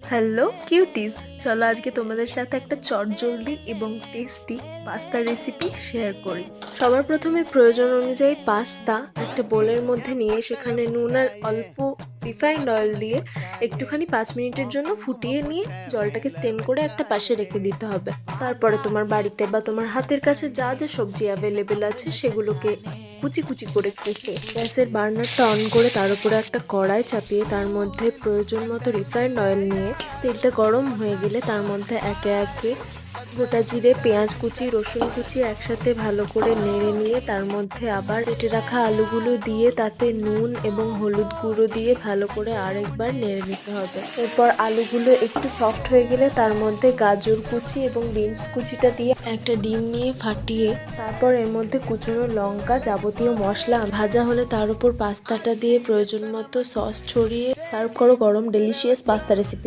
Hello cuties, চলো আজকে তোমাদের সাথে একটা চটজলদি এবং টেস্টি পাস্তা রেসিপি শেয়ার করি। সবার প্রথমে প্রয়োজন অনুযায়ী পাস্তা একটা বোলের মধ্যে নিয়ে সেখানে নুন আর অল্প রিফাইন্ড অয়েল দিয়ে একটুখানি 5 মিনিটের জন্য ফুটিয়ে নিয়ে জলটাকে স্টেন করে একটা পাশে রেখে দিতে হবে। তারপরে তোমার বাড়িতে বা তোমার হাতের কাছে যা যা সবজি অ্যাভেলেবেল আছে সেগুলোকে কুচি কুচি করে কেটে গ্যাসের বার্নারটা অন করে তার উপরে একটা কড়াই চাপিয়ে তার মধ্যে প্রয়োজন মতো রিফাইন্ড অয়েল নিয়ে তেলটা গরম হয়ে গেলে তার মধ্যে একে একে গোটা জিরে, পেঁয়াজ কুচি, রসুন কুচি একসাথে ভালো করে নেড়ে নিয়ে তার মধ্যে আবার কেটে রাখা আলুগুলো দিয়ে তাতে নুন এবং হলুদ গুঁড়ো দিয়ে ভালো করে আরেকবার নেড়ে নিতে হবে। এরপর আলুগুলো একটু সফট হয়ে গেলে তার মধ্যে গাজর কুচি এবং বিনস কুচিটা দিয়ে একটা ডিম নিয়ে ফাটিয়ে তারপর এর মধ্যে কুচনো লঙ্কা, যাবতীয় মশলা ভাজা হলে তার উপর পাস্তাটা দিয়ে প্রয়োজন মতো সস ছড়িয়ে সার্ভ করো গরম ডেলিশিয়াস পাস্তা রেসিপি।